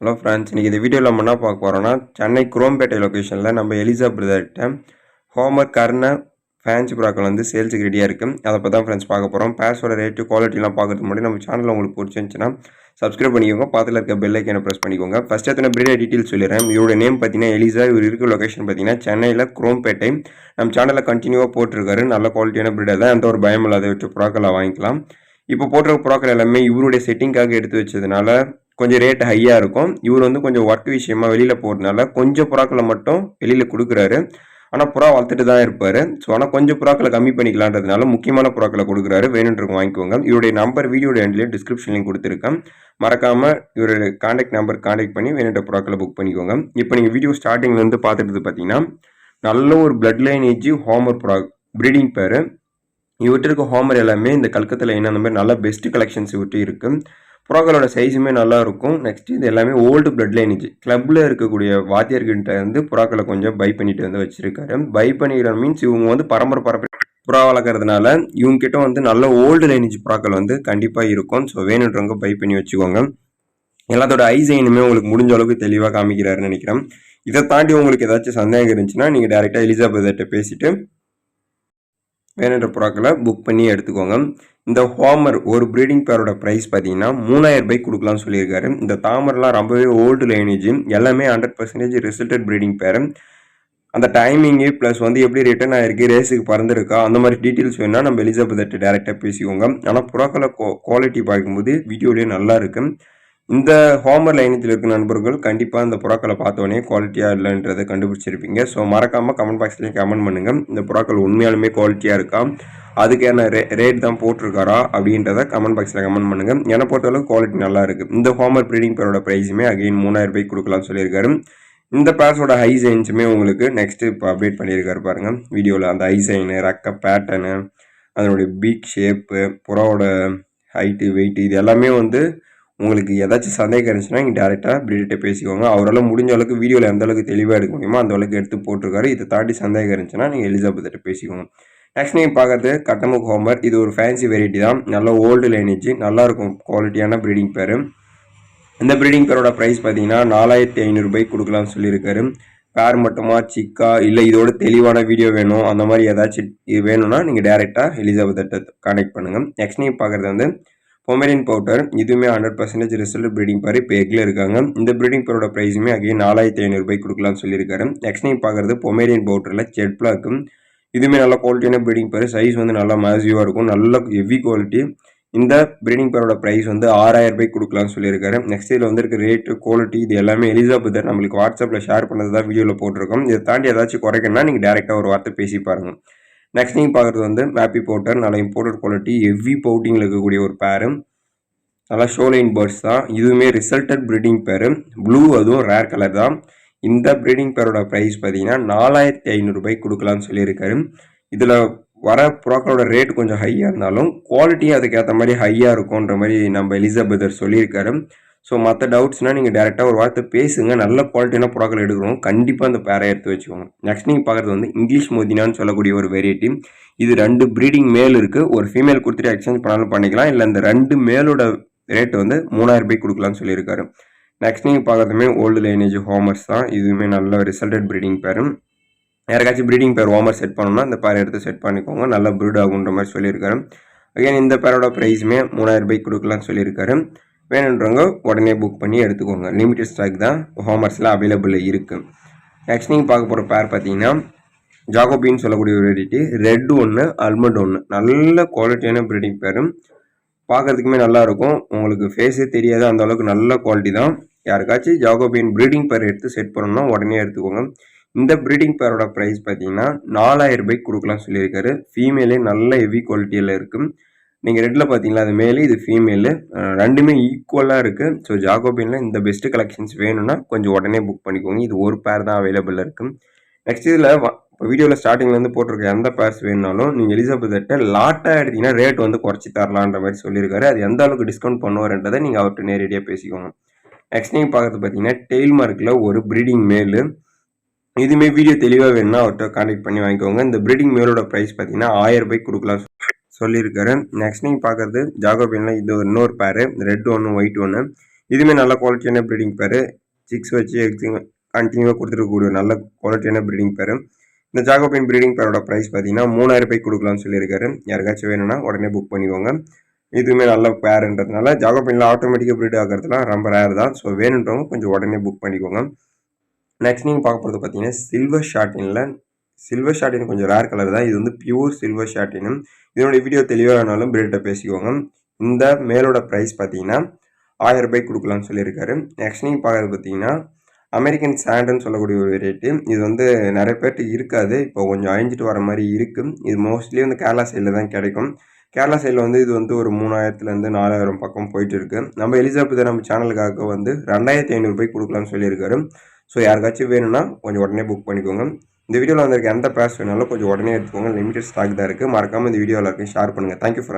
Hello friends, இன்றைக்கி இந்த வீடியோவில் நம்ம என்ன பார்க்க போகிறோம்னா, சென்னை குரோம்பேட்டை லொக்கேஷனில் நம்ம எலிசா பிரதர்கிட்ட ஹோமர் கர்ண ஃபேன்சி புறாக்கள் வந்து சேல்ஸுக்கு ரெடியாக இருக்குது. அதை பற்றி தான் ஃப்ரெண்ட்ஸ் பார்க்க போகிறோம். பேஸோட ரேட்டு குவாலிட்டிலாம் பார்க்கறதுக்கு முன்னாடி நம்ம சேனலில் உங்களுக்கு பிடிச்சிருந்துச்சுன்னா சப்ஸ்கிரைப் பண்ணிக்கோங்க. பக்கத்தில் இருக்க பெல் ஐக்கனை ப்ரெஸ் பண்ணிக்கோங்க. ஃபஸ்ட் எத்தனை பிரீடர் டீட்டெயில்ஸ் சொல்லிடுறேன். இவரோட நேம் பார்த்தீங்கன்னா எலிசா. இவர் இருக்கிற லொக்கேஷன் பார்த்தீங்கன்னா சென்னையில் குரோம்பேட்டை. நம்ம சேனலில் கண்டினியூவாக போட்டிருக்காரு. நல்ல குவாலிட்டியான பிரீடர் தான், எந்த ஒரு பயம் இல்லாத வச்சு புறாக்களை வாங்கிக்கலாம். இப்போ போட்டிருக்க புறாக்கள் எல்லாமே இவருடைய செட்டிங்காக எடுத்து வச்சதுனால கொஞ்சம் ரேட் ஹையாக இருக்கும். இவர் வந்து கொஞ்சம் ஒர்க் விஷயமா வெளியில் போகிறதுனால கொஞ்சம் புறாக்களை மட்டும் வெளியில் கொடுக்குறாரு. ஆனால் புறா வளர்த்துட்டு தான் இருப்பார். ஸோ ஆனால் கொஞ்சம் புறாக்களை கம்மி பண்ணிக்கலான்றதுனால முக்கியமான புறாக்களை கொடுக்குறாரு. வேணுன்றவங்க வாங்கிக்கோங்க. இவருடைய நம்பர் வீடியோட எண்ட்லேயும் டிஸ்கிரிப்ஷன்லையும் கொடுத்துருக்கேன். மறக்காமல் இவருடைய கான்டாக்ட் நம்பர் கான்டாக்ட் பண்ணி வேணுன்ற புறாக்களை புக் பண்ணிக்கோங்க. இப்போ நீங்கள் வீடியோ ஸ்டார்டிங்லேருந்து பார்த்துட்டு பார்த்தீங்கன்னா நல்ல ஒரு பிளட் லைனேஜ் ஹோமர் புறா ப்ரீடிங் பேர். இவற்று இருக்க ஹோமர் எல்லாமே இந்த கல்கத்தில் என்ன அந்த மாதிரி நல்ல பெஸ்ட் கலெக்ஷன்ஸ் இவற்று இருக்குது. புறாக்களோட சைஸுமே நல்லா இருக்கும். நெக்ஸ்ட் இது எல்லாமே ஓல்டு பிளட் லைனேஜ். கிளப்பில் இருக்கக்கூடிய வாத்தியார்கிட்ட வந்து புறாக்களை கொஞ்சம் பை பண்ணிட்டு வந்து வச்சிருக்காரு. பை பண்ணிக்கிற மீன்ஸ் இவங்க வந்து பரம்பரை புறா வளர்க்குறதுனால இவங்க கிட்ட வந்து நல்ல ஓல்டு லைனேஜ் புறாக்கள் வந்து கண்டிப்பாக இருக்கும். ஸோ வேணுன்றவங்க பை பண்ணி வச்சுக்கோங்க. எல்லாத்தோட ஐசைனுமே உங்களுக்கு முடிஞ்ச அளவுக்கு தெளிவாக காமிக்கிறாருன்னு நினைக்கிறேன். இதை தாண்டி உங்களுக்கு ஏதாச்சும் சந்தேகம் இருந்துச்சுன்னா நீங்கள் டேரெக்டாக எலிசாபெத்கிட்ட பேசிட்டு வேணுன்ற புறாக்களை புக் பண்ணி எடுத்துக்கோங்க. இந்த ஹோமர் ஒரு ப்ரீடிங் பேரோட ப்ரைஸ் பார்த்தீங்கன்னா 3000 ரூபாய்க்கு கொடுக்கலாம்னு சொல்லியிருக்காரு. இந்த தாமர்லாம் ரொம்பவே ஓல்டு லைனேஜ், எல்லாமே 100% ரிசல்டட் ப்ரீடிங் பேர். அந்த டைமிங்கு ப்ளஸ் வந்து எப்படி ரிட்டர்ன் ஆகிருக்கு, ரேஸுக்கு பறந்துருக்கா, அந்த மாதிரி டீட்டெயில்ஸ் வேணுன்னா நம்ம எலிசாபெத்கிட்ட டேரெக்டாக பேசிக்கோங்க. ஆனால் புறாக்களை குவாலிட்டி பார்க்கும்போது வீடியோலேயே நல்லா இருக்குது. இந்த ஹோமர் லைனத்தில் இருக்க நண்பர்கள் கண்டிப்பாக இந்த புறாக்களை பார்த்தோன்னே குவாலிட்டியாக இல்லைன்றதை கண்டுபிடிச்சிருப்பீங்க. ஸோ மறக்காமல் கமெண்ட் பாக்ஸ்லேயும் கமெண்ட் பண்ணுங்கள். இந்த புறாக்கள் உண்மையாலுமே குவாலிட்டியாக இருக்கா, அதுக்கான ரேட் தான் போட்டிருக்காரா அப்படின்றத கமெண்ட் பாக்ஸில் கமெண்ட் பண்ணுங்கள். என்னை பொறுத்தளவுக்கு குவாலிட்டி நல்லா இருக்குது. இந்த ஹோமர் ப்ரீடிங் பேரோட ப்ரைஸுமே அகைன் 3000 ரூபாய்க்கு கொடுக்கலாம்னு சொல்லியிருக்காரு. இந்த பேர்ஸோட ஹை சைன்ஸுமே உங்களுக்கு நெக்ஸ்ட்டு இப்போ அப்டேட் பண்ணியிருக்காரு பாருங்கள் வீடியோவில். அந்த ஹை சைனு, ரெக்க பேட்டர்னு, அதனுடைய பீக் ஷேப்பு, புறாவோட ஹைட்டு, வெயிட்டு, இது எல்லாமே வந்து உங்களுக்கு ஏதாச்சும் சந்தேகம் இருந்துச்சுன்னா நீங்கள் டேரெக்டாக பிரீடர்கிட்ட பேசிக்கோங்க. அவரால் முடிஞ்ச அளவுக்கு வீடியோவில் எந்த அளவுக்கு தெளிவாக எடுக்க முடியுமோ அந்த அளவுக்கு எடுத்து போட்டிருக்காரு. இதை தாண்டி சந்தேகம் இருந்துச்சுன்னா நீங்கள் எலிசாபெத்கிட்ட பேசிக்கோங்க. நெக்ஸ்ட் நீங்கள் பார்க்குறது கட்டமுக் ஹோமர். இது ஒரு ஃபேன்சி வெரைட்டி தான். நல்ல ஓல்டு லைனேஜ், நல்லாயிருக்கும், குவாலிட்டியான ப்ரீடிங் பேர். இந்த ப்ரீடிங் பேரோட ப்ரைஸ் பார்த்தீங்கன்னா 4500 ரூபாய்க்கு கொடுக்கலாம்னு சொல்லியிருக்காரு. பேர் மட்டுமா, சிக்கா, இல்லை இதோட தெளிவான வீடியோ வேணும், அந்த மாதிரி ஏதாச்சும் வேணும்னா நீங்கள் டேரெக்டாக எலிசாபெத்கிட்ட கான்டாக்ட் பண்ணுங்கள். நெக்ஸ்ட் நீங்கள் பார்க்குறது வந்து பொமேரியன் பவுடர். இதுவுமே 100% ரிசல்ட் ப்ரீடிங் பேர். இப்போ எக்கில் இருக்காங்க. இந்த ப்ரீடிங் பேரோட ப்ரைஸுமே அகைன் 4500 ரூபாய்க்கு கொடுக்கலாம்னு சொல்லியிருக்காரு. நெக்ஸ்ட் நீங்கள் பார்க்குறது பொமேரியன் பவுடரில் செட் பிளாக்கு. இதுவுமே நல்ல குவாலிட்டியான ப்ரீடிங் பேர். சைஸ் வந்து நல்லா மேசிவாக இருக்கும், நல்ல ஹெவி குவாலிட்டி. இந்த ப்ரீடிங் பேரோட ப்ரைஸ் வந்து 6000 ரூபாய்க்கு கொடுக்கலாம்னு சொல்லியிருக்காரு. நெக்ஸ்ட் இதில் வந்து இருக்க ரேட்டு, குவாலிட்டி, இது எல்லாமே எலிசாபெத் நம்மளுக்கு வாட்ஸ்அப்பில் ஷேர் பண்ணது தான் வீடியோவில் போட்டிருக்கோம். இதை தாண்டி ஏதாச்சும் குறைக்கணும்னா நீங்கள் டேரெக்டாக ஒரு வார்த்தை பேசி பாருங்கள். நெக்ஸ்ட் நீங்கள் பார்க்குறது வந்து மேப்பி பவுடர். நல்ல இம்போர்ட்டட் குவாலிட்டி, ஹெவி பவுட்டிங்கில் இருக்கக்கூடிய ஒரு பேரு. நல்லா ஷோலைன் பேர்ட்ஸ் தான். இதுவுமே ரிசல்டட் ப்ரீடிங் பேர். ப்ளூ, அதுவும் ரேர் கலர் தான். இந்த ப்ரீடிங் பேரோட ப்ரைஸ் பார்த்தீங்கன்னா 4500 ரூபாய்க்கு கொடுக்கலாம்னு சொல்லியிருக்காரு. இதில் வர புறாக்களோட ரேட் கொஞ்சம் ஹையாக இருந்தாலும் குவாலிட்டியும் அதுக்கேற்ற மாதிரி ஹையாக இருக்கும்ன்ற மாதிரி நம்ம எலிசாபெத் சொல்லியிருக்காரு. ஸோ மற்ற டவுட்ஸ்னால் நீங்கள் டேரெக்டாக ஒரு வார்த்தை பேசுங்க. நல்ல குவாலிட்டியான புறாக்கள் எடுக்கிறோம், கண்டிப்பாக அந்த பேரை எடுத்து வச்சுக்கோங்க. நெக்ஸ்ட் நீங்கள் பார்க்குறது வந்து இங்கிலீஷ் மோதினான்னு சொல்லக்கூடிய ஒரு வெரைட்டி. இது 2 ப்ரீடிங் மேல் இருக்குது. ஒரு ஃபீமேல் கொடுத்துட்டு எக்ஸ்சேஞ்ச் பண்ணாலும் பண்ணிக்கலாம். இல்லை இந்த 2 மேலோட ரேட் வந்து 3000 ரூபாய்க்கு கொடுக்கலாம்னு சொல்லியிருக்காரு. நெக்ஸ்ட் நீங்கள் பார்க்குறதுமே ஓல்டு லைனேஜ் ஹோமர்ஸ் தான். இதுவுமே நல்ல ரிசல்டட் ப்ரீடிங் பேர். யாருக்காச்சும் ப்ரீடிங் பேர் ஹோமர் செட் பண்ணணும்னா இந்த பேரை எடுத்து செட் பண்ணிக்கோங்க, நல்ல ப்ரீட் ஆகுன்ற மாதிரி சொல்லியிருக்காரு. அகைன் இந்த பேரோட ப்ரைஸுமே 3000 ரூபாய்க்கு கொடுக்கலாம்னு சொல்லியிருக்காரு. வேணுன்றவங்க உடனே புக் பண்ணி எடுத்துக்கோங்க. லிமிட்டட் ஸ்டாக் தான் ஹோமர்ஸில் அவைலபிள் இருக்குது. நெக்ஸ்ட் நீங்கள் பார்க்க போகிற பேர் பார்த்தீங்கன்னா ஜாகோபின்னு சொல்லக்கூடிய ஒரு வெரைட்டி. ரெட் ஒன்று, அல்மண்ட் ஒன்று. நல்ல குவாலிட்டியான ப்ரீடிங் பேர். பார்க்குறதுக்குமே நல்லாயிருக்கும், உங்களுக்கு ஃபேஸே தெரியாது, அந்த அளவுக்கு நல்ல குவாலிட்டி தான். யாருக்காச்சும் ஜாகோபியன் ப்ரீடிங் பேர் எடுத்து செட் பண்ணணும்னா உடனே எடுத்துக்கோங்க. இந்த ப்ரீடிங் பேரோட ப்ரைஸ் பார்த்தீங்கன்னா 4000 ரூபாய்க்கு கொடுக்கலாம்னு சொல்லியிருக்காரு. ஃபீமேலே நல்ல ஹெவி குவாலிட்டியில் இருக்குது. நீங்கள் ரெட்டில் பார்த்தீங்களா, அது மேலே, இது ஃபீமேலு, ரெண்டுமே ஈக்குவலாக இருக்குது. ஸோ ஜாகோபியனில் இந்த பெஸ்ட்டு கலெக்ஷன்ஸ் வேணும்னா கொஞ்சம் உடனே புக் பண்ணிக்கோங்க. இது ஒரு பேர் தான் அவைலபிள் இருக்குது. நெக்ஸ்ட் இதில் இப்போ வீடியோவில் ஸ்டார்டிங்லேருந்து போட்டிருக்க எந்த பேர்ஸ் வேணுனாலும் நீங்கள் எலிசாபெத்கிட்ட லாட்டாக எடுத்திங்கன்னா ரேட் வந்து குறைச்சி தரலான்ற மாதிரி சொல்லியிருக்காரு. அது எந்த அளவுக்கு டிஸ்கவுண்ட் பண்ணுவார்ன்றதை நீங்கள் அவர்கிட்ட நேரடியாக பேசிக்கோங்க. நெக்ஸ்ட் நீங்கள் பார்க்குறது பார்த்தீங்கன்னா டெயில் மார்க்கில் ஒரு ப்ரீடிங் மேலு. இதுவுமே வீடியோ தெளிவாக வேணும்னா அவர்கிட்ட கான்டாக்ட் பண்ணி வாங்கிக்கோங்க. இந்த ப்ரீடிங் மேலோட ப்ரைஸ் பார்த்தீங்கன்னா 1000 ரூபாய்க்கு கொடுக்கலாம் சொல்லியிருக்காரு. நெக்ஸ்ட் நீங்கள் பார்க்குறது ஜாகோபியனில் இது இன்னொரு பேர். ரெட் ஒன்று, ஒயிட் ஒன்று. இதுவுமே நல்ல குவாலிட்டியான ப்ரீடிங் பேர். சிக்ஸ் வச்சு எக்ஸிங் கண்டினியூவாக கொடுத்துருக்கக்கூடிய நல்ல குவாலிட்டியான ப்ரீடிங் பேர். இந்த ஜாகோபின் ப்ரீடிங் பேரோட ப்ரைஸ் பார்த்தீங்கன்னா 3000 ரூபாய்க்கு கொடுக்கலாம்னு சொல்லியிருக்காரு. யாருக்காச்சும் வேணும்னா உடனே புக் பண்ணிக்கோங்க. இதுவுமே நல்ல பேருன்றதுனால ஜாகோபின்ல ஆட்டோமேட்டிக்காக ப்ரீட் ஆகிறதுலாம் ரொம்ப ரேர் தான். ஸோ வேணுன்றவங்க கொஞ்சம் உடனே புக் பண்ணிக்கோங்க. நெக்ஸ்ட் நீங்கள் பார்க்க போகிறது பார்த்தீங்கன்னா சில்வர் ஷார்டின் கொஞ்சம் ரேர் கலர் தான். இது வந்து பியூர் சில்வர் ஷார்டின். இதனுடைய வீடியோ தெளிவாக வேணாலும் பிரேட்டை பேசிக்கோங்க. இந்த மேலோட ப்ரைஸ் பார்த்தீங்கன்னா 1000 ரூபாய்க்கு கொடுக்கலாம்னு சொல்லியிருக்காரு. நெக்ஸ்ட் நீங்கள் பார்க்குறது பார்த்தீங்கன்னா அமெரிக்கன் சாண்டுன்னு சொல்லக்கூடிய ஒரு ரேட்டு. இது வந்து நிறைய பேர்ட்டு இருக்காது, இப்போ கொஞ்சம் அழிஞ்சிட்டு வர மாதிரி இருக்குது. இது மோஸ்ட்லி வந்து கேரளா சைடில் தான் கிடைக்கும். கேரளா சைடில் வந்து இது வந்து ஒரு 3000லேருந்து 4000 பக்கம் போயிட்டு இருக்குது. நம்ம எலிசபெத் நம்ம சேனலுக்காக வந்து 2500 ரூபாய்க்கு கொடுக்கலாம்னு சொல்லியிருக்காரு. ஸோ யாருக்காச்சும் வேணும்னா கொஞ்சம் உடனே புக் பண்ணிக்கோங்க. இந்த வீடியோவில் வந்திருக்க எந்த பேர்ஸ் வேணாலும் கொஞ்சம் உடனே எடுத்துக்கோங்க. லிமிடெட் ஸ்டாக் தான் இருக்குது. மறக்காமல் இந்த வீடியோ எல்லாருக்கும் ஷேர் பண்ணுங்கள். Thank you friends.